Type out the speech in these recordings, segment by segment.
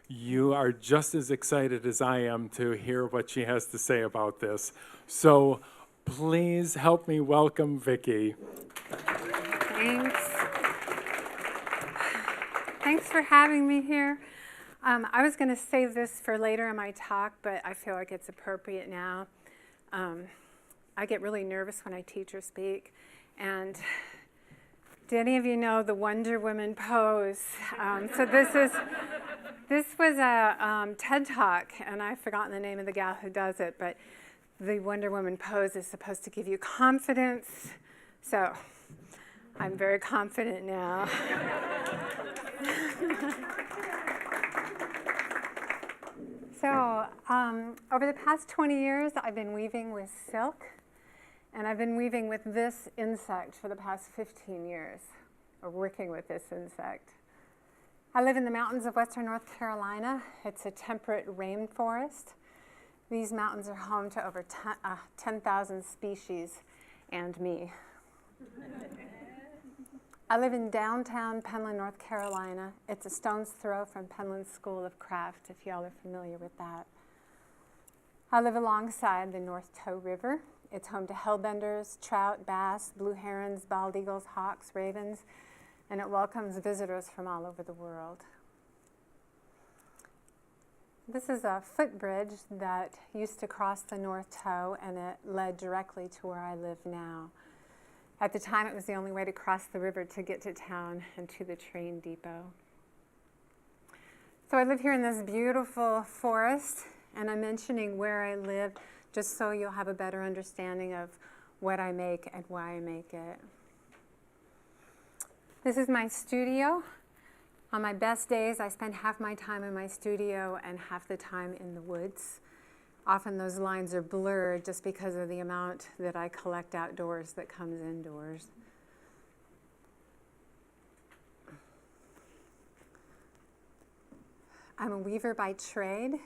You are just as excited as I am to hear what she has to say about this. So please help me welcome Vicki. Thanks. Thanks for having me here. I was going to save this for later in my talk, but I feel like it's appropriate now. I get really nervous when I teach or speak. And do any of you know the Wonder Woman pose? So this was a TED Talk, and I've forgotten the name of the gal who does it, but the Wonder Woman pose is supposed to give you confidence. So I'm very confident now. So over the past 20 years, I've been weaving with silk, and I've been weaving with this insect for the past 15 years, or working with this insect. I live in the mountains of western North Carolina. It's a temperate rainforest. These mountains are home to over 10,000 species and me. I live in downtown Penland, North Carolina. It's a stone's throw from Penland School of Craft, if y'all are familiar with that. I live alongside the North Toe River. It's home to hellbenders, trout, bass, blue herons, bald eagles, hawks, ravens, and it welcomes visitors from all over the world. This is a footbridge that used to cross the North Toe, and it led directly to where I live now. At the time, it was the only way to cross the river to get to town and to the train depot. So I live here in this beautiful forest, and I'm mentioning where I live just so you'll have a better understanding of what I make and why I make it. This is my studio. On my best days, I spend half my time in my studio and half the time in the woods. Often those lines are blurred just because of the amount that I collect outdoors that comes indoors. I'm a weaver by trade,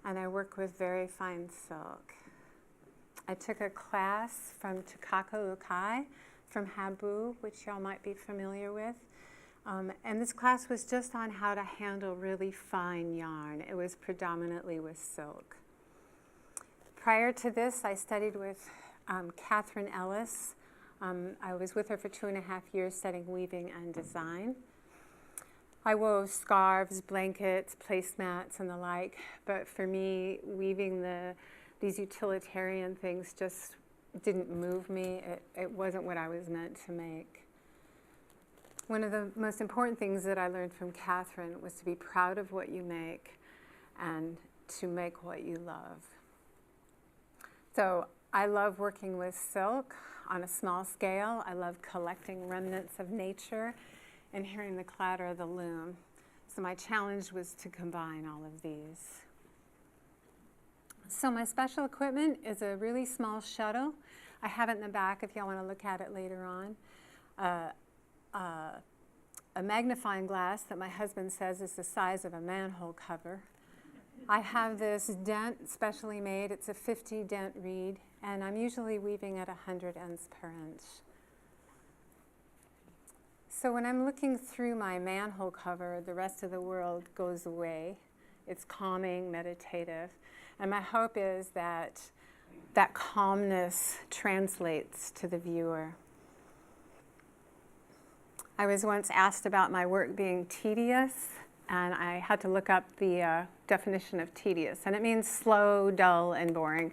and I work with very fine silk. I took a class from Tukaka Ukai from Habu, which y'all might be familiar with. And this class was just on how to handle really fine yarn. It was predominantly with silk. Prior to this, I studied with Catherine Ellis. I was with her for 2.5 years studying weaving and design. I wove scarves, blankets, placemats, and the like, but for me, weaving these utilitarian things just didn't move me. It wasn't what I was meant to make. One of the most important things that I learned from Catherine was to be proud of what you make and to make what you love. So I love working with silk on a small scale. I love collecting remnants of nature and hearing the clatter of the loom. So my challenge was to combine all of these. So my special equipment is a really small shuttle. I have it in the back if y'all want to look at it later on. A magnifying glass that my husband says is the size of a manhole cover. I have this dent specially made. It's a 50 dent reed, and I'm usually weaving at 100 ends per inch. So when I'm looking through my manhole cover, the rest of the world goes away. It's calming, meditative, and my hope is that that calmness translates to the viewer. I was once asked about my work being tedious, and I had to look up the definition of tedious, and it means slow, dull, and boring.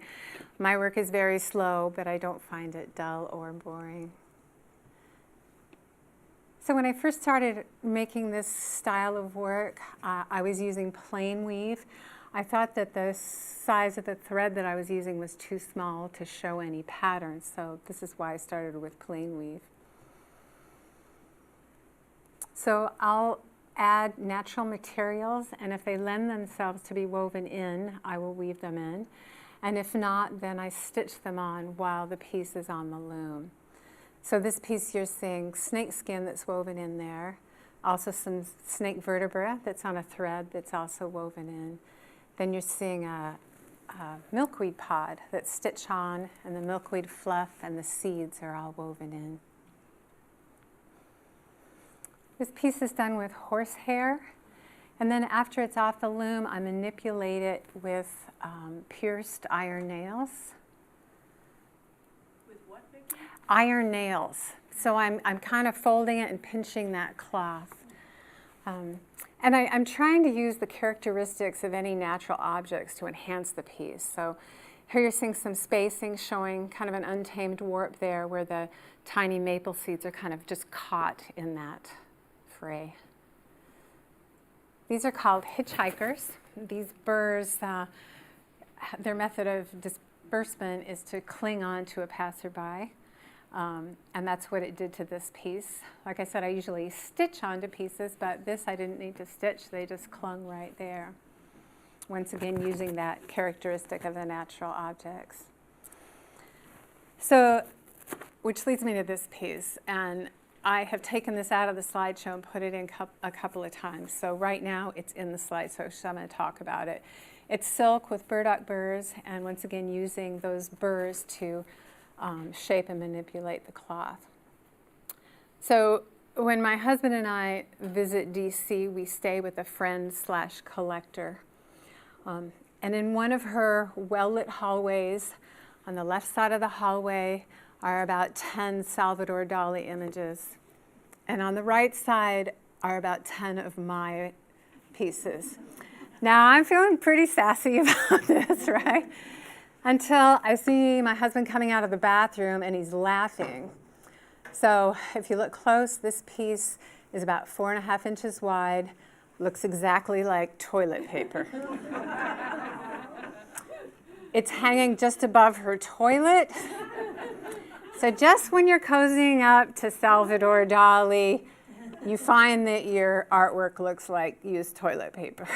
My work is very slow, but I don't find it dull or boring. So when I first started making this style of work, I was using plain weave. I thought that the size of the thread that I was using was too small to show any pattern, so this is why I started with plain weave. So I'll add natural materials, and if they lend themselves to be woven in, I will weave them in. And if not, then I stitch them on while the piece is on the loom. So this piece you're seeing snake skin that's woven in there, also some snake vertebra that's on a thread that's also woven in. Then you're seeing a milkweed pod that's stitched on, and the milkweed fluff and the seeds are all woven in. This piece is done with horsehair, And then after it's off the loom, I manipulate it with pierced iron nails. With what, Vicki? Iron nails. So I'm kind of folding it and pinching that cloth. And I'm trying to use the characteristics of any natural objects to enhance the piece. So here you're seeing some spacing showing kind of an untamed warp there where the tiny maple seeds are kind of just caught in that fray. These are called hitchhikers. These burrs, their method of disbursement is to cling on to a passerby. And that's what it did to this piece. Like I said, I usually stitch onto pieces, but this I didn't need to stitch. They just clung right there. Once again, using that characteristic of the natural objects. So, which leads me to this piece. And I have taken this out of the slideshow and put it in a couple of times. So right now it's in the slideshow, so I'm going to talk about it. It's silk with burdock burrs, and once again using those burrs to shape and manipulate the cloth. So when my husband and I visit DC, we stay with a friend/collector. And in one of her well-lit hallways, on the left side of the hallway, are about 10 Salvador Dali images. And on the right side are about 10 of my pieces. Now, I'm feeling pretty sassy about this, right? Until I see my husband coming out of the bathroom and he's laughing. So if you look close, this piece is about 4.5 inches wide, looks exactly like toilet paper. It's hanging just above her toilet. So just when you're cozying up to Salvador Dali, you find that your artwork looks like used toilet paper.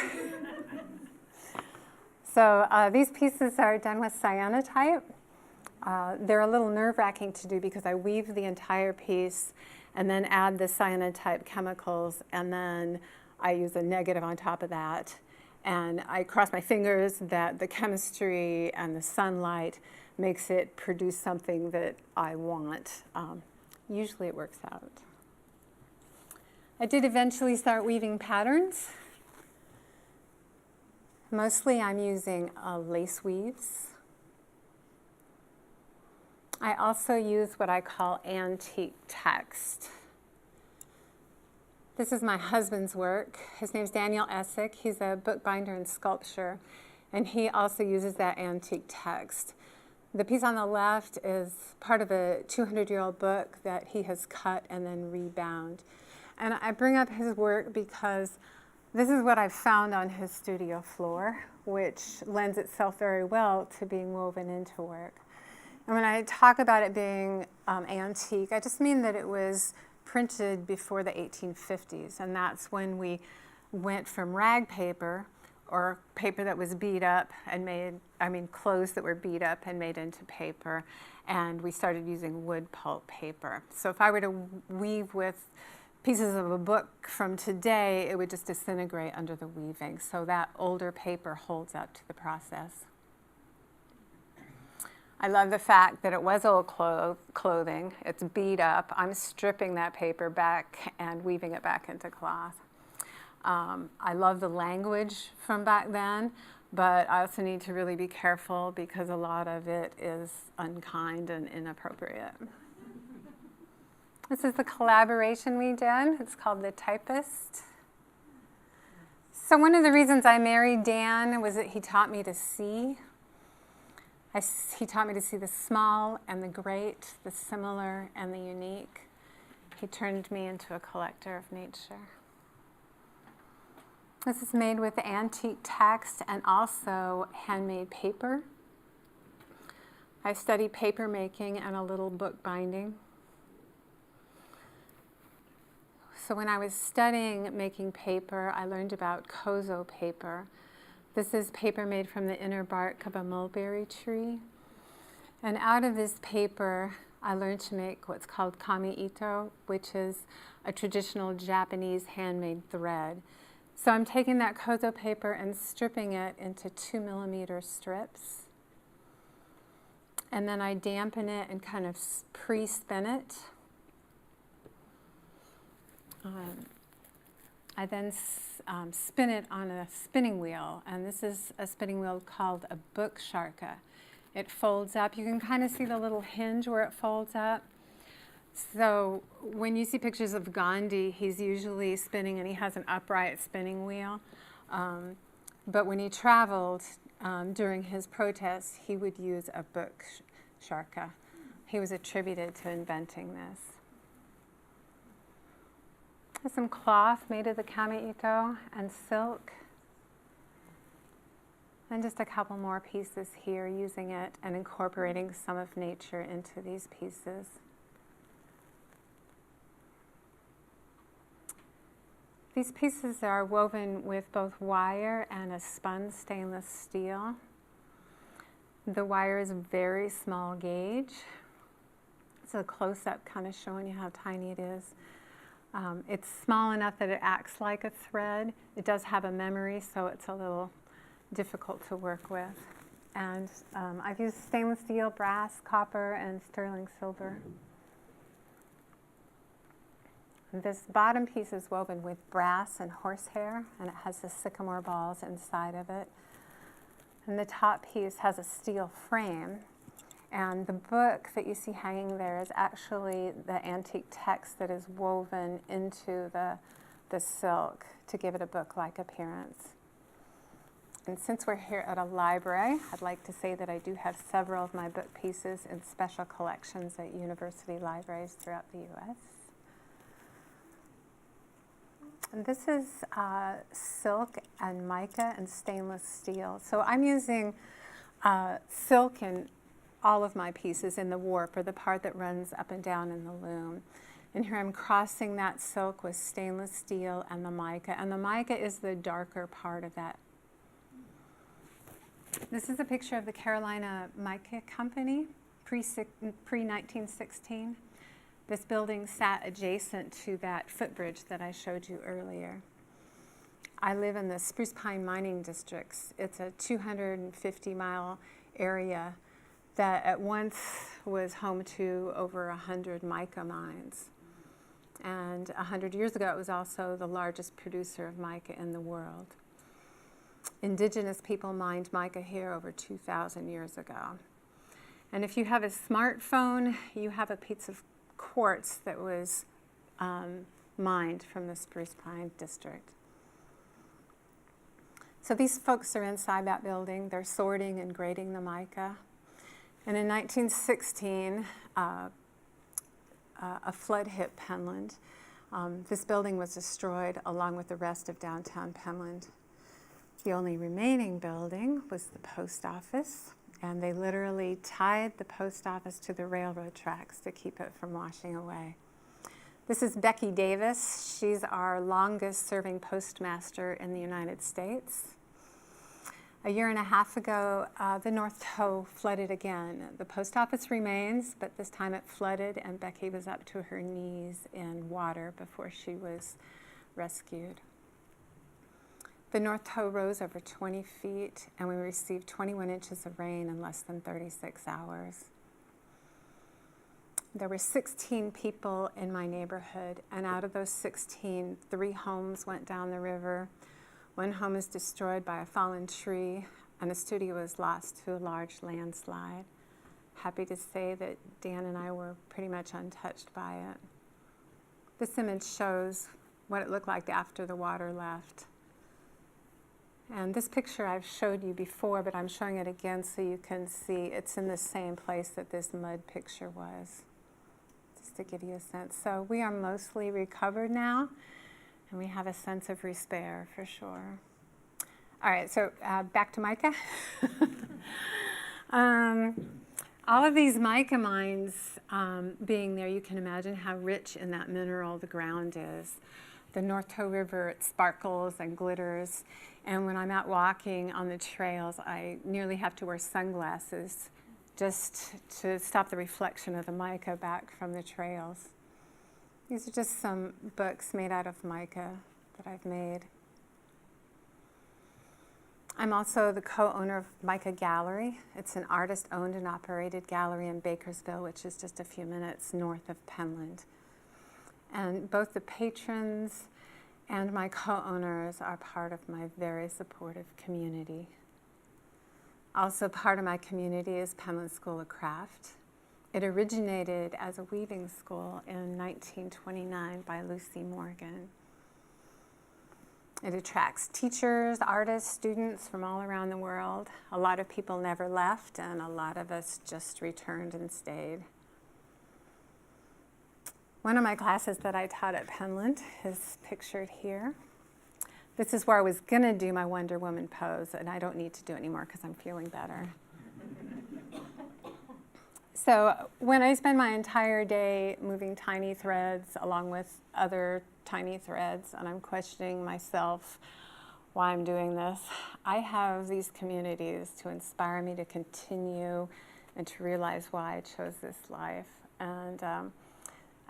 So these pieces are done with cyanotype. They're a little nerve-wracking to do because I weave the entire piece and then add the cyanotype chemicals, and then I use a negative on top of that. And I cross my fingers that the chemistry and the sunlight makes it produce something that I want. Usually it works out. I did eventually start weaving patterns. Mostly I'm using lace weaves. I also use what I call antique text. This is my husband's work. His name's Daniel Essig. He's a bookbinder and sculptor, and he also uses that antique text. The piece on the left is part of a 200-year-old book that he has cut and then rebound. And I bring up his work because this is what I've found on his studio floor, which lends itself very well to being woven into work. And when I talk about it being antique, I just mean that it was printed before the 1850s, and that's when we went from rag paper, or paper that was beat up and clothes that were beat up and made into paper, and we started using wood pulp paper. So if I were to weave with pieces of a book from today, it would just disintegrate under the weaving. So that older paper holds up to the process. I love the fact that it was old clothing. It's beat up. I'm stripping that paper back and weaving it back into cloth. I love the language from back then, but I also need to really be careful because a lot of it is unkind and inappropriate. This is the collaboration we did. It's called The Typist. So one of the reasons I married Dan was that he taught me to see. He taught me to see the small and the great, the similar and the unique. He turned me into a collector of nature. This is made with antique text and also handmade paper. I studied paper making and a little book binding. So when I was studying making paper, I learned about kozo paper. This is paper made from the inner bark of a mulberry tree. And out of this paper, I learned to make what's called kami-ito, which is a traditional Japanese handmade thread. So I'm taking that kozo paper and stripping it into 2mm strips. And then I dampen it and kind of pre-spin it. I then spin it on a spinning wheel, and this is a spinning wheel called a book sharka. It folds up. You can kind of see the little hinge where it folds up. So when you see pictures of Gandhi, he's usually spinning, and he has an upright spinning wheel. But when he traveled during his protests, he would use a book sharka. He was attributed to inventing this. There's some cloth made of the kami-ito and silk. And just a couple more pieces here, using it and incorporating some of nature into these pieces. These pieces are woven with both wire and a spun stainless steel. The wire is very small gauge. It's a close-up kind of showing you how tiny it is. It's small enough that it acts like a thread. It does have a memory, so it's a little difficult to work with. And I've used stainless steel, brass, copper, and sterling silver. This bottom piece is woven with brass and horsehair, and it has the sycamore balls inside of it. And the top piece has a steel frame. And the book that you see hanging there is actually the antique text that is woven into the silk to give it a book-like appearance. And since we're here at a library, I'd like to say that I do have several of my book pieces in special collections at university libraries throughout the U.S. And this is silk and mica and stainless steel. So I'm using silk in all of my pieces in the warp, or the part that runs up and down in the loom. And here I'm crossing that silk with stainless steel and the mica. And the mica is the darker part of that. This is a picture of the Carolina Mica Company, pre-1916. This building sat adjacent to that footbridge that I showed you earlier. I live in the Spruce Pine mining districts. It's a 250-mile area that at once was home to over 100 mica mines. And 100 years ago, it was also the largest producer of mica in the world. Indigenous people mined mica here over 2,000 years ago. And if you have a smartphone, you have a piece of quartz that was mined from the Spruce Pine district. So these folks are inside that building. They're sorting and grading the mica. And in 1916, a flood hit Penland. This building was destroyed along with the rest of downtown Penland. The only remaining building was the post office, and they literally tied the post office to the railroad tracks to keep it from washing away. This is Becky Davis. She's our longest serving postmaster in the United States. A year and a half ago, the North Toe flooded again. The post office remains, but this time it flooded, and Becky was up to her knees in water before she was rescued. The North Toe rose over 20 feet, and we received 21 inches of rain in less than 36 hours. There were 16 people in my neighborhood, and out of those 16, 3 homes went down the river. 1 home is destroyed by a fallen tree, and a studio was lost to a large landslide. Happy to say that Dan and I were pretty much untouched by it. This image shows what it looked like after the water left. And this picture I've showed you before, but I'm showing it again so you can see it's in the same place that this mud picture was, just to give you a sense. So we are mostly recovered now, and we have a sense of despair for sure. All right, so back to mica. All of these mica mines being there, you can imagine how rich in that mineral the ground is. The North Toe River, it sparkles and glitters. And when I'm out walking on the trails, I nearly have to wear sunglasses just to stop the reflection of the mica back from the trails. These are just some books made out of mica that I've made. I'm also the co-owner of Mica Gallery. It's an artist-owned and operated gallery in Bakersville, which is just a few minutes north of Penland. And both the patrons And my co-owners are part of my very supportive community. Also part of my community is Penland School of Craft. It originated as a weaving school in 1929 by Lucy Morgan. It attracts teachers, artists, students from all around the world. A lot of people never left, and a lot of us just returned and stayed. One of my classes that I taught at Penland is pictured here. This is where I was going to do my Wonder Woman pose, and I don't need to do it anymore because I'm feeling better. So when I spend my entire day moving tiny threads along with other tiny threads, and I'm questioning myself why I'm doing this, I have these communities to inspire me to continue and to realize why I chose this life. And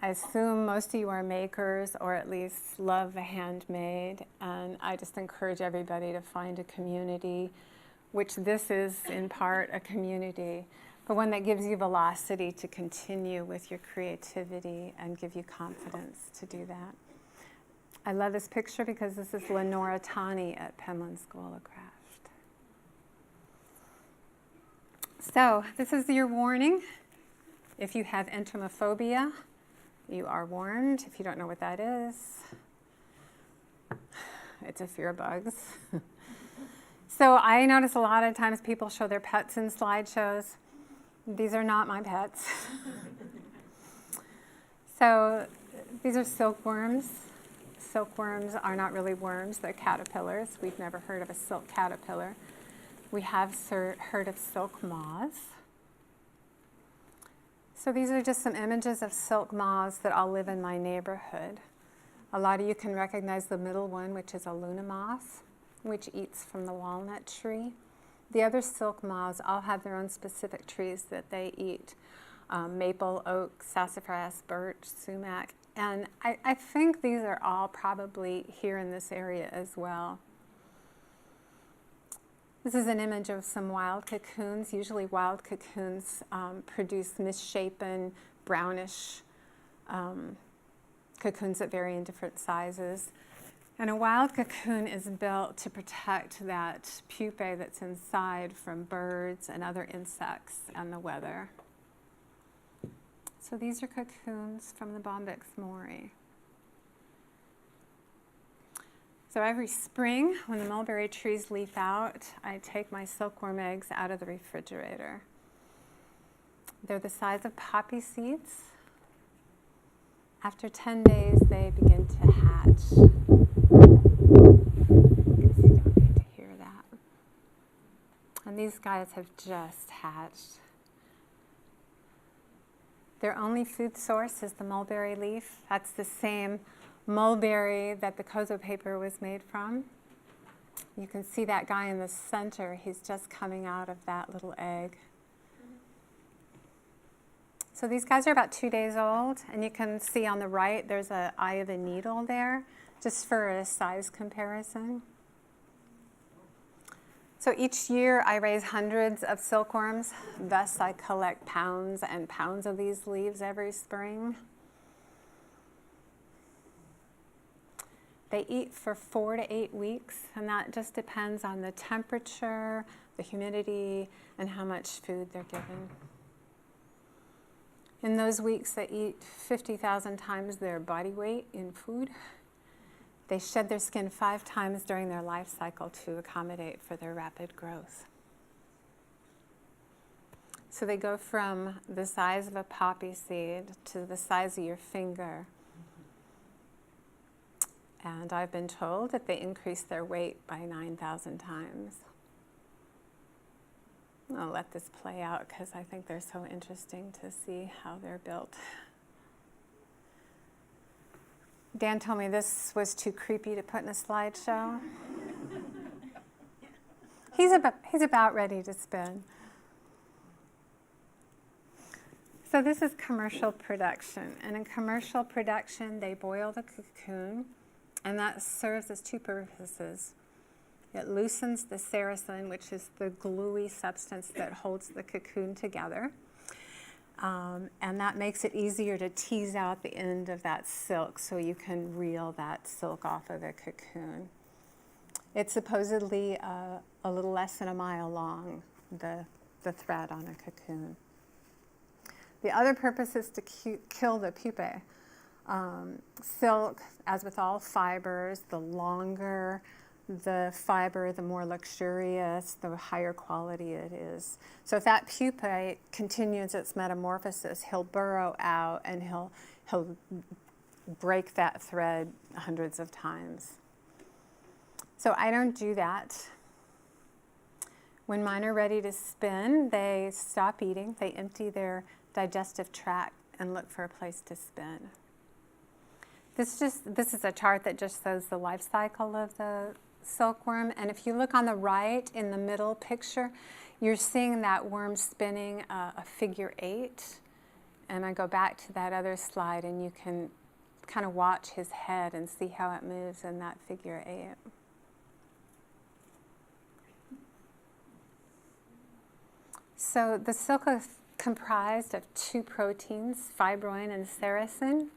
I assume most of you are makers, or at least love the handmade, and I just encourage everybody to find a community, which this is in part a community, but one that gives you velocity to continue with your creativity and give you confidence to do that. I love this picture because this is Lenora Tani at Penland School of Craft. So this is your warning. If you have entomophobia, you are warned. If you don't know what that is, it's a fear of bugs. So I notice a lot of times people show their pets in slideshows. These are not my pets. So these are silkworms. Silkworms are not really worms, they're caterpillars. We've never heard of a silk caterpillar. We have heard of silk moths. So these are just some images of silk moths that all live in my neighborhood. A lot of you can recognize the middle one, which is a Luna moth, which eats from the walnut tree. The other silk moths all have their own specific trees that they eat. Maple, oak, sassafras, birch, sumac. And I think these are all probably here in this area as well. This is an image of some wild cocoons. Usually wild cocoons produce misshapen, brownish cocoons that vary in different sizes. And a wild cocoon is built to protect that pupae that's inside from birds and other insects and the weather. So these are cocoons from the Bombyx mori. So every spring, when the mulberry trees leaf out, I take my silkworm eggs out of the refrigerator. They're the size of poppy seeds. After 10 days, they begin to hatch. I guess you don't need to hear that. And these guys have just hatched. Their only food source is the mulberry leaf. That's the same mulberry that the kozo paper was made from. You can see that guy in the center. He's just coming out of that little egg. So these guys are about 2 days old, and you can see on the right there's an eye of a needle there, just for a size comparison. So each year I raise hundreds of silkworms, thus I collect pounds and pounds of these leaves every spring. They eat for 4 to 8 weeks, and that just depends on the temperature, the humidity, and how much food they're given. In those weeks, they eat 50,000 times their body weight in food. They shed their skin 5 times during their life cycle to accommodate for their rapid growth. So they go from the size of a poppy seed to the size of your finger. And I've been told that they increase their weight by 9,000 times. I'll let this play out because I think they're so interesting to see how they're built. Dan told me this was too creepy to put in a slideshow. He's about ready to spin. So this is commercial production. And in commercial production, they boil the cocoon, and that serves as 2 purposes. It loosens the sericin, which is the gluey substance that holds the cocoon together. And that makes it easier to tease out the end of that silk so you can reel that silk off of the cocoon. It's supposedly a little less than a mile long, the thread on a cocoon. The other purpose is to kill the pupae. Silk, as with all fibers, the longer the fiber, the more luxurious, the higher quality it is. So if that pupae continues its metamorphosis, he'll burrow out and he'll break that thread hundreds of times. So I don't do that. When mine are ready to spin, they stop eating, they empty their digestive tract and look for a place to spin. This is a chart that just shows the life cycle of the silkworm, and if you look on the right in the middle picture, you're seeing that worm spinning a figure 8. And I go back to that other slide and you can kind of watch his head and see how it moves in that figure 8. So the silk is comprised of 2 proteins, fibroin and sericin.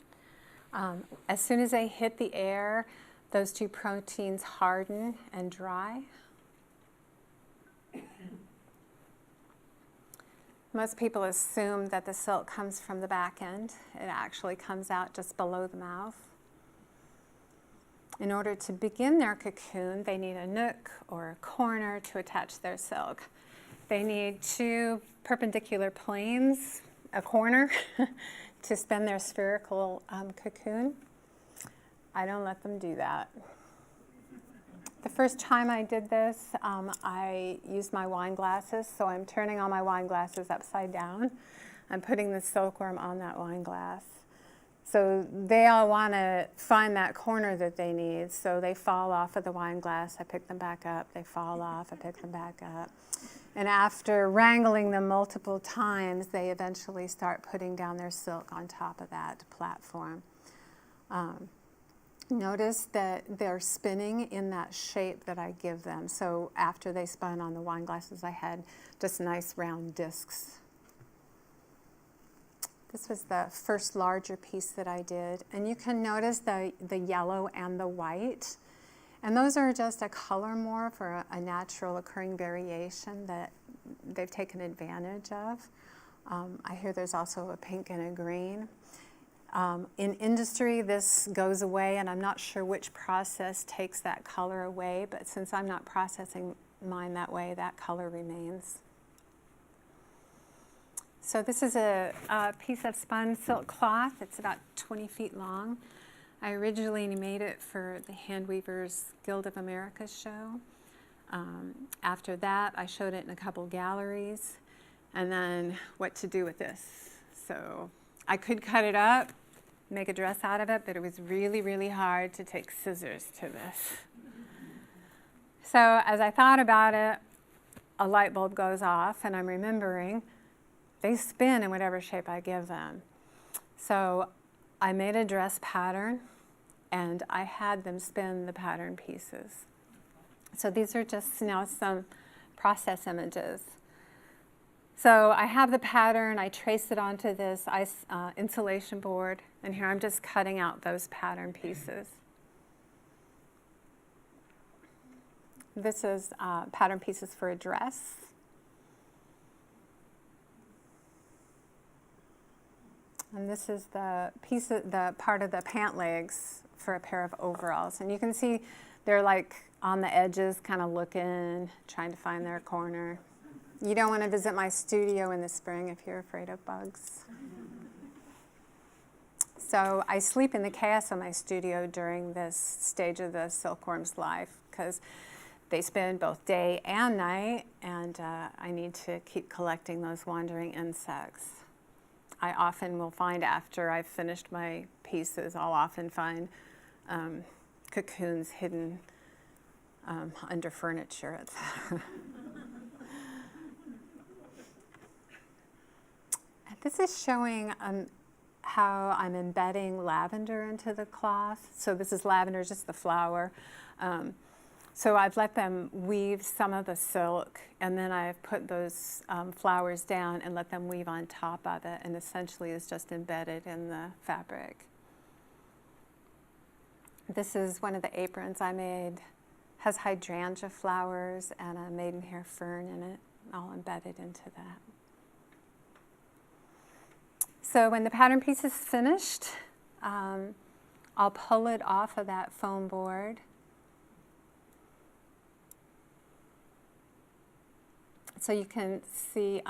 As soon as they hit the air, those 2 proteins harden and dry. Most people assume that the silk comes from the back end. It actually comes out just below the mouth. In order to begin their cocoon, they need a nook or a corner to attach their silk. They need 2 perpendicular planes, a corner, to spin their spherical cocoon. I don't let them do that. The first time I did this, I used my wine glasses, so I'm turning all my wine glasses upside down. I'm putting the silkworm on that wine glass. So they all want to find that corner that they need, so they fall off of the wine glass. I pick them back up. They fall off. I pick them back up. And after wrangling them multiple times, they eventually start putting down their silk on top of that platform. Notice that they're spinning in that shape that I give them. So after they spun on the wine glasses, I had just nice round discs. This was the first larger piece that I did. And you can notice the yellow and the white. And those are just a color morph or a natural occurring variation that they've taken advantage of. I hear there's also a pink and a green. In industry, this goes away, and I'm not sure which process takes that color away, but since I'm not processing mine that way, that color remains. So this is a piece of spun silk cloth. It's about 20 feet long. I originally made it for the Hand Weavers Guild of America show. After that, I showed it in a couple galleries, and then what to do with this. So I could cut it up, make a dress out of it, but it was really, really hard to take scissors to this. So as I thought about it, a light bulb goes off, and I'm remembering they spin in whatever shape I give them. So I made a dress pattern, and I had them spin the pattern pieces. So these are just now some process images. So I have the pattern, I traced it onto this insulation board, and here I'm just cutting out those pattern pieces. This is pattern pieces for a dress. And this is the part of the pant legs for a pair of overalls. And you can see they're like on the edges, kind of looking, trying to find their corner. You don't want to visit my studio in the spring if you're afraid of bugs. So I sleep in the chaos of my studio during this stage of the silkworm's life because they spend both day and night, and I need to keep collecting those wandering insects. I often will find, after I've finished my pieces, I'll often find cocoons hidden under furniture, etc. This is showing how I'm embedding lavender into the cloth. So this is lavender, just the flower. So I've let them weave some of the silk, and then I've put those flowers down and let them weave on top of it, and essentially it's just embedded in the fabric. This is one of the aprons I made. Has hydrangea flowers and a maidenhair fern in it, all embedded into that. So when the pattern piece is finished, I'll pull it off of that foam board. So you can see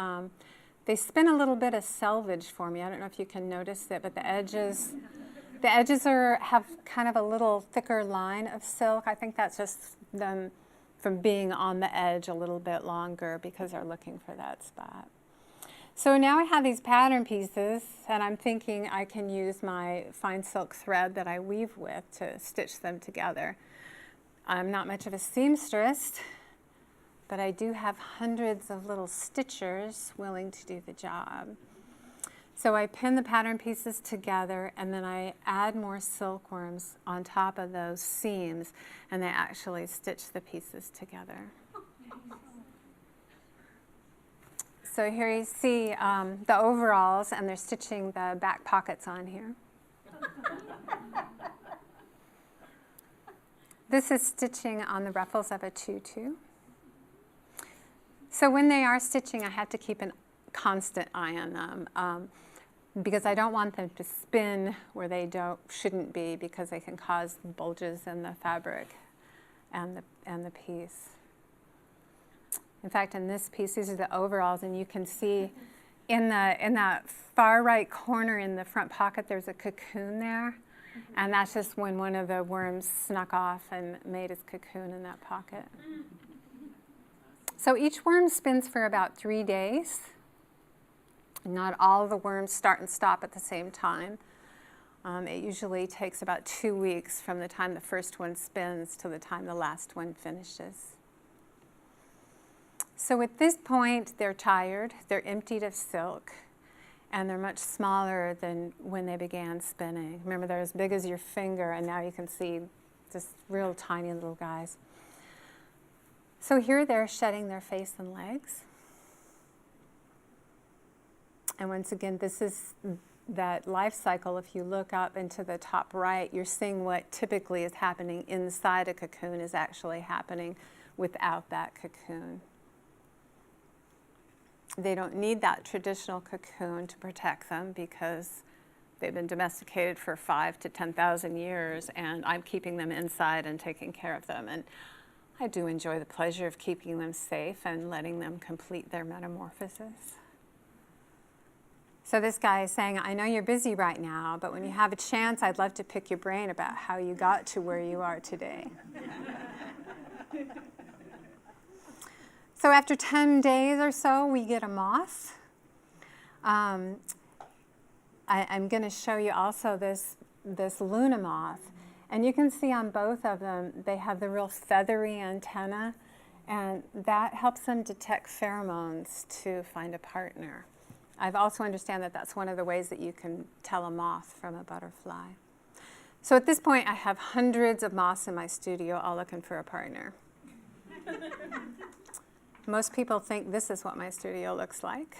they spin a little bit of selvage for me. I don't know if you can notice it, but the edges have kind of a little thicker line of silk. I think that's just them from being on the edge a little bit longer because they're looking for that spot. So now I have these pattern pieces, and I'm thinking I can use my fine silk thread that I weave with to stitch them together. I'm not much of a seamstress, but I do have hundreds of little stitchers willing to do the job. So I pin the pattern pieces together, and then I add more silkworms on top of those seams, and they actually stitch the pieces together. So here you see the overalls, and they're stitching the back pockets on here. This is stitching on the ruffles of a tutu. So when they are stitching, I have to keep a constant eye on them because I don't want them to spin where they shouldn't be, because they can cause bulges in the fabric and the piece. In fact, in this piece, these are the overalls, and you can see in that far right corner in the front pocket, there's a cocoon there, and that's just when one of the worms snuck off and made his cocoon in that pocket. So each worm spins for about 3 days. Not all of the worms start and stop at the same time. It usually takes about 2 weeks from the time the first one spins to the time the last one finishes. So at this point, they're tired, they're emptied of silk, and they're much smaller than when they began spinning. Remember, they're as big as your finger, and now you can see just real tiny little guys. So here they're shedding their face and legs. And once again, this is that life cycle. If you look up into the top right, you're seeing what typically is happening inside a cocoon is actually happening without that cocoon. They don't need that traditional cocoon to protect them because they've been domesticated for 5,000 to 10,000 years, and I'm keeping them inside and taking care of them. And I do enjoy the pleasure of keeping them safe and letting them complete their metamorphosis. So this guy is saying, I know you're busy right now, but when you have a chance, I'd love to pick your brain about how you got to where you are today. So after 10 days or so, we get a moth. I'm going to show you also this Luna moth. And you can see on both of them, they have the real feathery antenna, and that helps them detect pheromones to find a partner. I've also understand that that's one of the ways that you can tell a moth from a butterfly. So at this point, I have hundreds of moths in my studio all looking for a partner. Most people think this is what my studio looks like.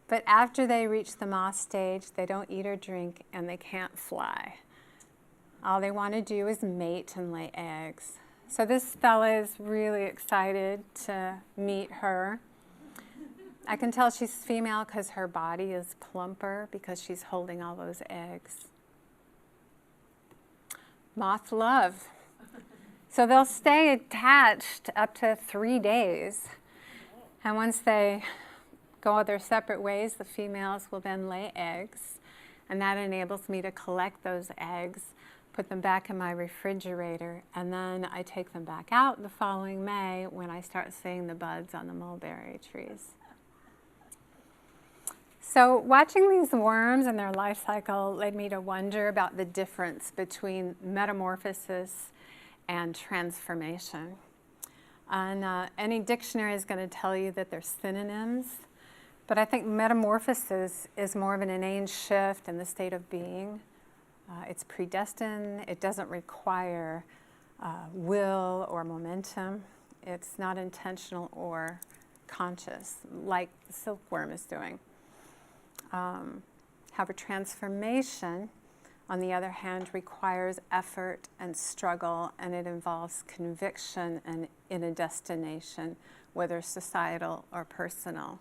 But after they reach the moth stage, they don't eat or drink, and they can't fly. All they want to do is mate and lay eggs. So this fella is really excited to meet her. I can tell she's female because her body is plumper because she's holding all those eggs. Moth love. So they'll stay attached up to 3 days. And once they go their separate ways, the females will then lay eggs. And that enables me to collect those eggs, put them back in my refrigerator, and then I take them back out the following May when I start seeing the buds on the mulberry trees. So watching these worms and their life cycle led me to wonder about the difference between metamorphosis and transformation. And any dictionary is going to tell you that they're synonyms, but I think metamorphosis is more of an inane shift in the state of being. It's predestined. It doesn't require will or momentum. It's not intentional or conscious, like the silkworm is doing. However, transformation, on the other hand, requires effort and struggle, and it involves conviction and in a destination, whether societal or personal,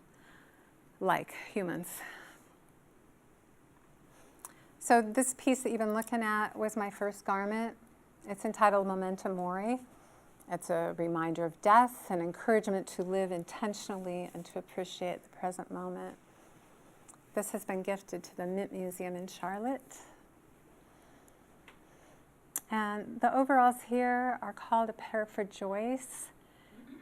like humans. So this piece that you've been looking at was my first garment. It's entitled Memento Mori. It's a reminder of death, an encouragement to live intentionally and to appreciate the present moment. This has been gifted to the Mint Museum in Charlotte. And the overalls here are called A Pair for Joyce,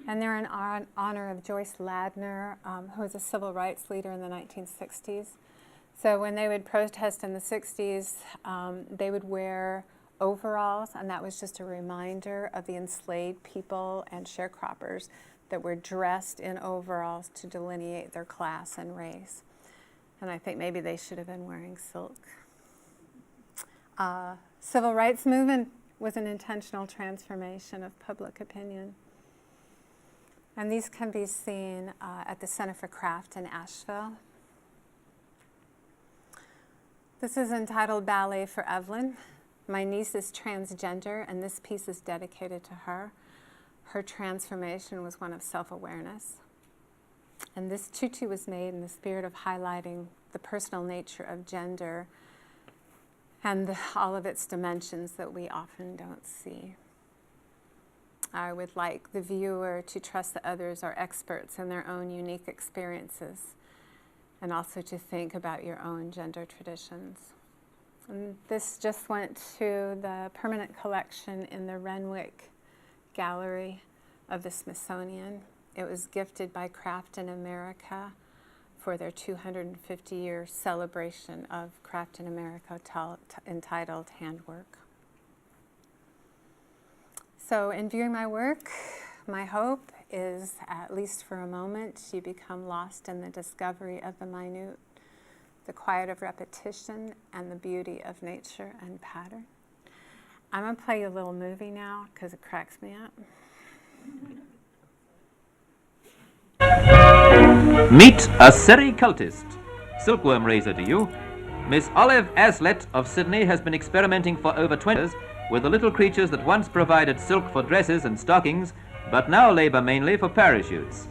and they're in honor of Joyce Ladner, who was a civil rights leader in the 1960s. So when they would protest in the 60s, they would wear overalls, and that was just a reminder of the enslaved people and sharecroppers that were dressed in overalls to delineate their class and race. And I think maybe they should have been wearing silk. Civil rights movement was an intentional transformation of public opinion. And these can be seen at the Center for Craft in Asheville. This is entitled Ballet for Evelyn. My niece is transgender, and this piece is dedicated to her. Her transformation was one of self-awareness. And this tutu was made in the spirit of highlighting the personal nature of gender and all of its dimensions that we often don't see. I would like the viewer to trust that others are experts in their own unique experiences, and also to think about your own gender traditions. And this just went to the permanent collection in the Renwick Gallery of the Smithsonian. It was gifted by Craft in America for their 250-year celebration of Craft in America entitled Handwork. So in viewing my work, my hope is, at least for a moment, you become lost in the discovery of the minute, the quiet of repetition, and the beauty of nature and pattern. I'm going to play you a little movie now because it cracks me up. Meet a sericultist. Silkworm raiser to you. Miss Olive Aslett of Sydney has been experimenting for over 20 years with the little creatures that once provided silk for dresses and stockings, but now labor mainly for parachutes.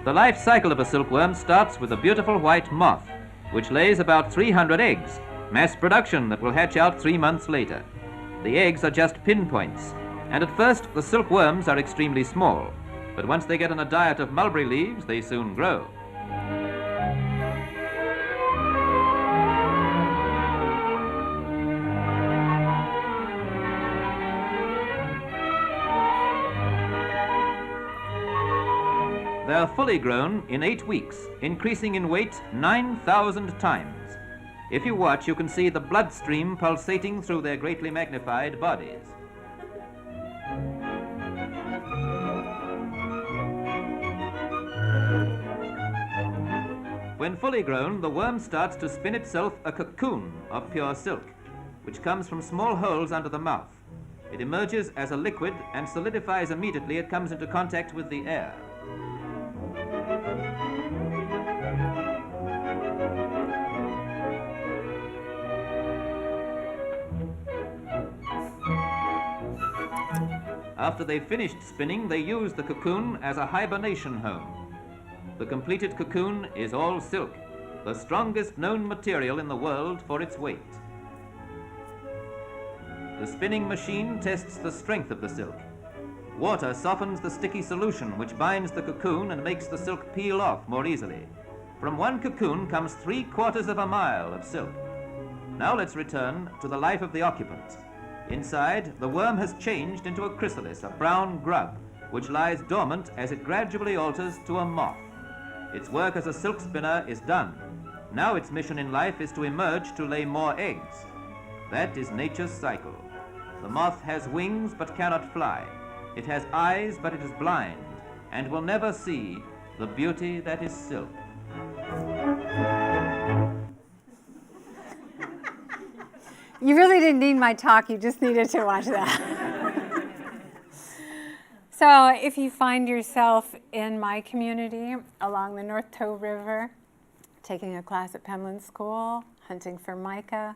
The life cycle of a silkworm starts with a beautiful white moth, which lays about 300 eggs, mass production that will hatch out 3 months later. The eggs are just pinpoints, and at first the silkworms are extremely small, but once they get on a diet of mulberry leaves, they soon grow. They are fully grown in 8 weeks, increasing in weight 9,000 times. If you watch, you can see the bloodstream pulsating through their greatly magnified bodies. When fully grown, the worm starts to spin itself a cocoon of pure silk, which comes from small holes under the mouth. It emerges as a liquid and solidifies immediately it comes into contact with the air. After they've finished spinning, they use the cocoon as a hibernation home. The completed cocoon is all silk, the strongest known material in the world for its weight. The spinning machine tests the strength of the silk. Water softens the sticky solution which binds the cocoon and makes the silk peel off more easily. From one cocoon comes 3/4 of a mile of silk. Now let's return to the life of the occupant. Inside, the worm has changed into a chrysalis, a brown grub, which lies dormant as it gradually alters to a moth. Its work as a silk spinner is done. Now its mission in life is to emerge to lay more eggs. That is nature's cycle. The moth has wings but cannot fly. It has eyes but it is blind, and will never see the beauty that is silk. You really didn't need my talk, you just needed to watch that. So if you find yourself in my community along the North Toe River, taking a class at Penland School, hunting for mica,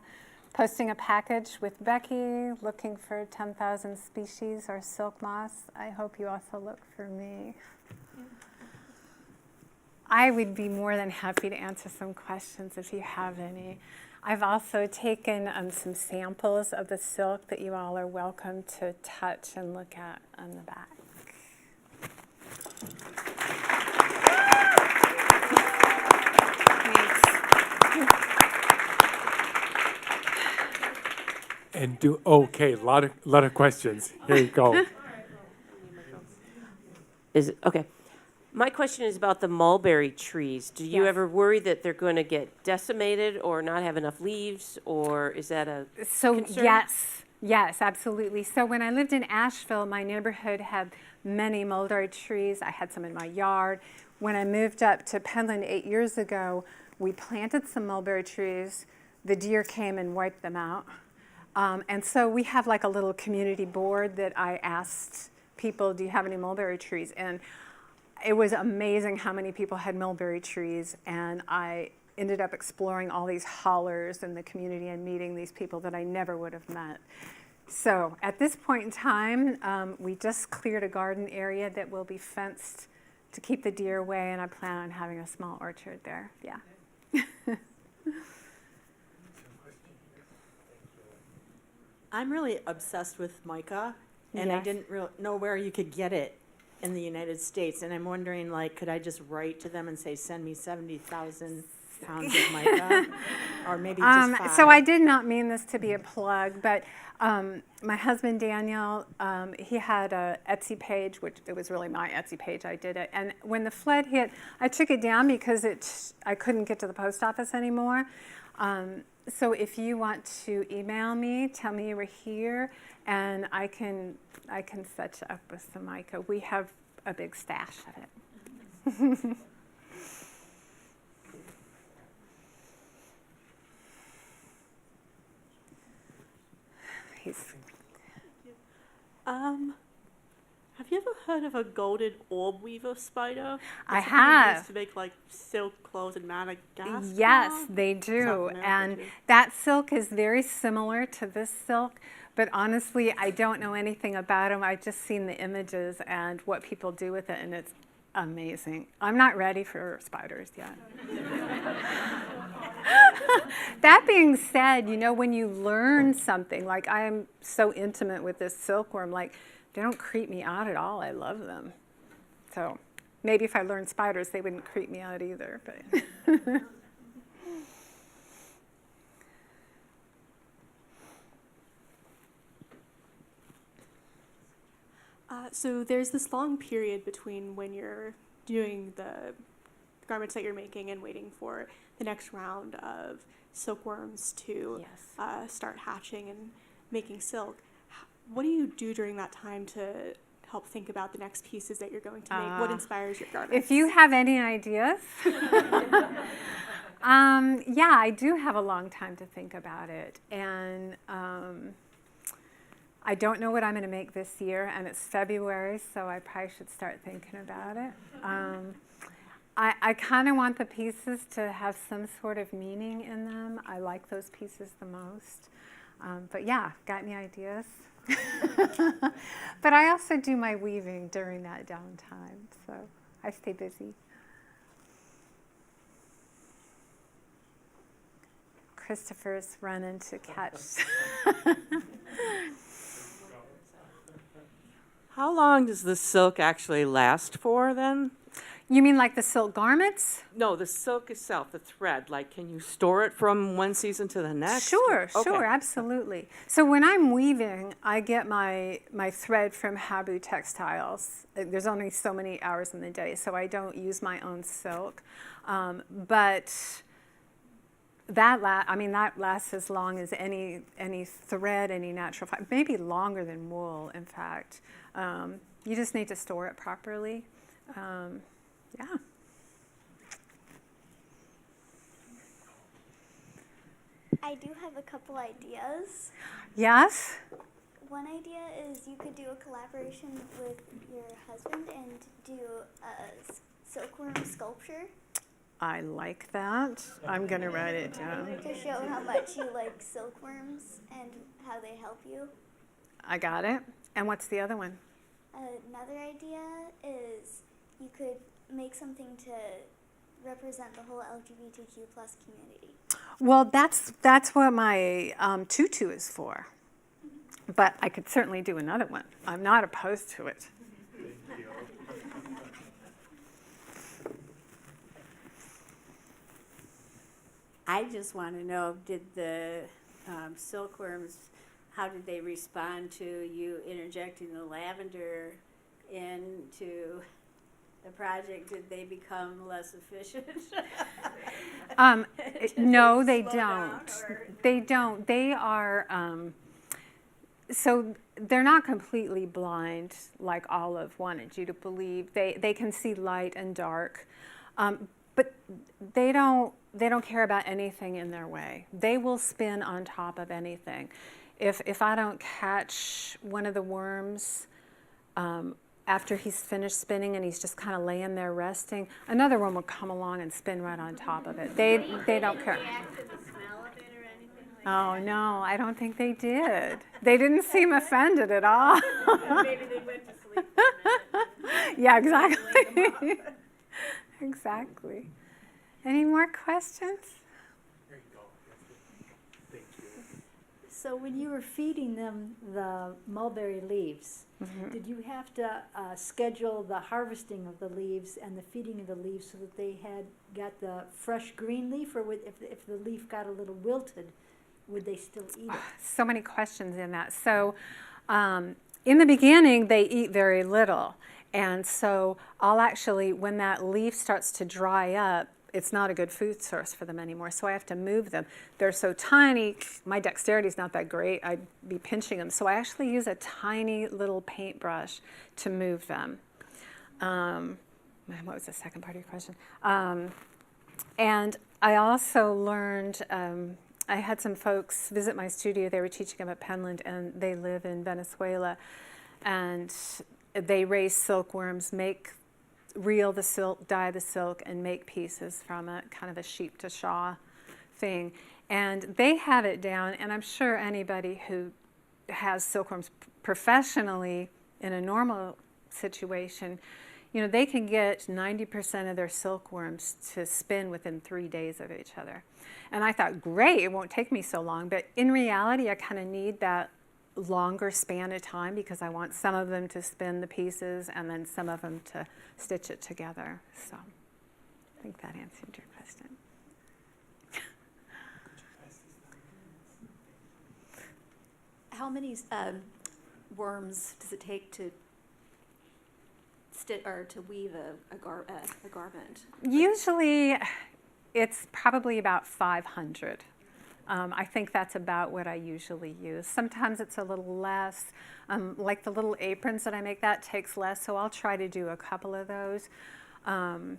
posting a package with Becky, looking for 10,000 species or silk moss, I hope you also look for me. I would be more than happy to answer some questions if you have any. I've also taken some samples of the silk that you all are welcome to touch and look at on the back. And okay, lot of questions. Here you go. Okay. My question is about the mulberry trees. Do you Yes. ever worry that they're going to get decimated or not have enough leaves, or is that a concern? Yes, absolutely. So when I lived in Asheville, my neighborhood had many mulberry trees. I had some in my yard. When I moved up to Penland 8 years ago, we planted some mulberry trees. The deer came and wiped them out. And so we have like a little community board that I asked people, do you have any mulberry trees? And it was amazing how many people had mulberry trees. And I ended up exploring all these hollers in the community and meeting these people that I never would have met. So at this point in time, we just cleared a garden area that will be fenced to keep the deer away, and I plan on having a small orchard there. Yeah. I'm really obsessed with mica, and I Yes. didn't know where you could get it in the United States. And I'm wondering, like, could I just write to them and say, send me 70,000 pounds of mica, or maybe just 5? So I did not mean this to be a plug, but my husband Daniel, he had a Etsy page, which it was really my Etsy page. I did it, and when the flood hit, I took it down because I couldn't get to the post office anymore. So if you want to email me, tell me you were here, and I can set you up with some mica. We have a big stash of it. Have you ever heard of a golden orb weaver spider? I It's something they have. used to make like silk clothes in Madagascar. Yes, they do. South America, And too. that silk is very similar to this silk, but honestly, I don't know anything about them. I've just seen the images and what people do with it, and it's amazing. I'm not ready for spiders yet. That being said, you know, when you learn something, like I am so intimate with this silkworm, like they don't creep me out at all. I love them. So maybe if I learned spiders, they wouldn't creep me out either. But So there's this long period between when you're doing the garments that you're making and waiting for the next round of silkworms to Yes. start hatching and making silk. What do you do during that time to help think about the next pieces that you're going to make? What inspires your garments? If you have any ideas, yeah, I do have a long time to think about it. And I don't know what I'm going to make this year, and it's February, so I probably should start thinking about it. I kind of want the pieces to have some sort of meaning in them. I like those pieces the most. But yeah, got any ideas? But I also do my weaving during that downtime, so I stay busy. Christopher's running to catch. How long does the silk actually last for then? You mean like the silk garments? No, the silk itself, the thread. Like, can you store it from one season to the next? Sure, Okay. sure, absolutely. So when I'm weaving, I get my thread from Habu Textiles. There's only so many hours in the day, so I don't use my own silk. But that lasts as long as any thread, any natural fiber, maybe longer than wool, in fact. You just need to store it properly. Yeah. I do have a couple ideas. Yes? one idea is you could do a collaboration with your husband and do a silkworm sculpture I like that. I'm going to write it down. to show how much you like silkworms and how they help you. I got it. And what's the other one? Another idea is you could make something to represent the whole LGBTQ plus community. Well, that's what my tutu is for. But I could certainly do another one. I'm not opposed to it. I just want to know, did the silkworms, how did they respond to you interjecting the lavender into the project? Did they become less efficient? No, they slow down, don't. or- They don't. They are, so they're not completely blind like Olive wanted you to believe. They can see light and dark, but they don't care about anything in their way. They will spin on top of anything. If I don't catch one of the worms after he's finished spinning and he's just kind of laying there resting, another worm will come along and spin right on top of it. They don't care. Oh no, I don't think they did. They didn't seem offended at all. Maybe they went to sleep. Yeah, exactly. Exactly. Any more questions? There you go. Thank you. So when you were feeding them the mulberry leaves, did you have to schedule the harvesting of the leaves and the feeding of the leaves so that they got the fresh green leaf, or if the leaf got a little wilted, would they still eat it? So many questions in that. So in the beginning, they eat very little. And so I'll actually, when that leaf starts to dry up, it's not a good food source for them anymore. So I have to move them. They're so tiny, my dexterity is not that great. I'd be pinching them. So I actually use a tiny little paintbrush to move them. What was the second part of your question? And I also learned, I had some folks visit my studio. They were teaching them at Penland, and they live in Venezuela. And they raise silkworms, reel the silk, dye the silk, and make pieces from it, kind of a sheep to shawl thing. And they have it down, and I'm sure anybody who has silkworms professionally in a normal situation, you know, they can get 90% of their silkworms to spin within 3 days of each other. And I thought, great, it won't take me so long. But in reality, I kind of need that longer span of time because I want some of them to spin the pieces and then some of them to stitch it together. So I think that answered your question. How many worms does it take to weave a garment? Usually it's probably about 500. I think that's about what I usually use. Sometimes it's a little less. Like the little aprons that I make, that takes less, so I'll try to do a couple of those. I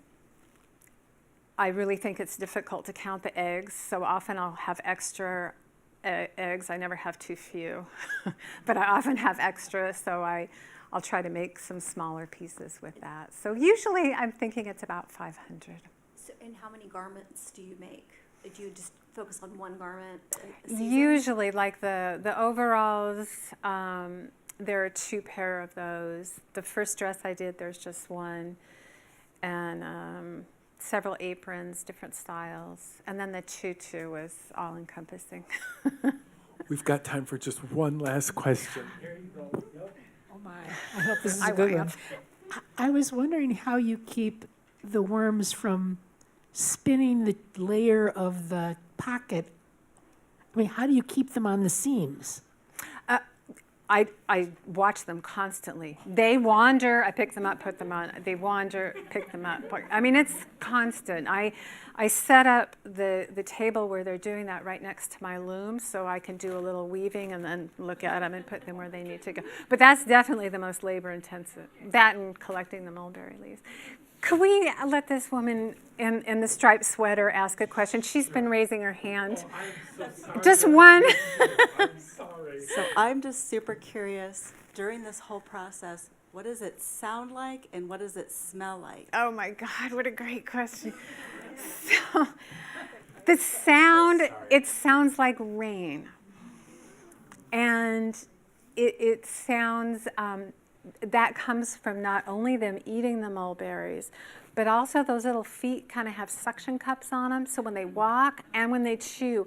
really think it's difficult to count the eggs, so often I'll have extra eggs. I never have too few, but I often have extra, so I'll try to make some smaller pieces with that. So usually I'm thinking it's about 500. So, and how many garments do you make? Do you just focus on one garment a season? Usually, like the overalls, there are 2 pair of those. The first dress I did, there's just one, and several aprons, different styles, and then the tutu was all-encompassing. We've got time for just one last question. Here you go. Yep. Oh my, I hope this is a good one. I was wondering how you keep the worms from spinning the layer of the pocket. I mean, how do you keep them on the seams? I watch them constantly. They wander, I pick them up, put them on. They wander, pick them up. I mean, it's constant. I set up the table where they're doing that right next to my loom so I can do a little weaving and then look at them and put them where they need to go. But that's definitely the most labor intensive, that and collecting the mulberry leaves. Could we let this woman in the striped sweater ask a question? She's been raising her hand. Just one. I'm sorry. So I'm just super curious, during this whole process, what does it sound like and what does it smell like? Oh my God, what a great question. So, the sound, it sounds like rain. And it sounds, that comes from not only them eating the mulberries, but also those little feet kind of have suction cups on them. So when they walk and when they chew,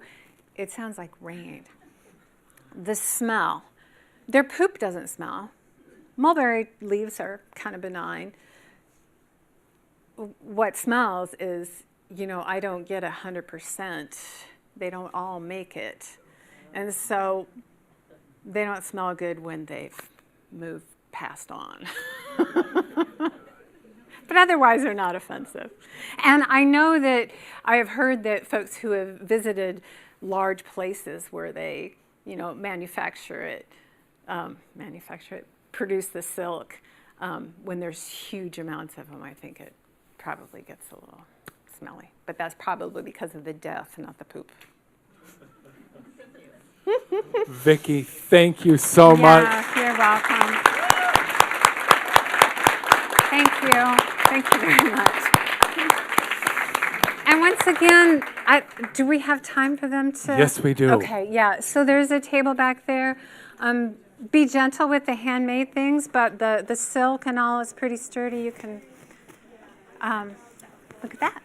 it sounds like rain. The smell. Their poop doesn't smell. Mulberry leaves are kind of benign. What smells is, I don't get 100%. They don't all make it. And so they don't smell good when they've moved past on. But otherwise, they're not offensive. And I know that I have heard that folks who have visited large places where they, produce the silk, when there's huge amounts of them, I think it probably gets a little smelly. But that's probably because of the death, not the poop. Vicki, thank you so much. You're welcome. Thank you. Thank you very much. And once again, do we have time for them to? Yes, we do. Okay, yeah. So there's a table back there. Be gentle with the handmade things, but the silk and all is pretty sturdy. You can look at that.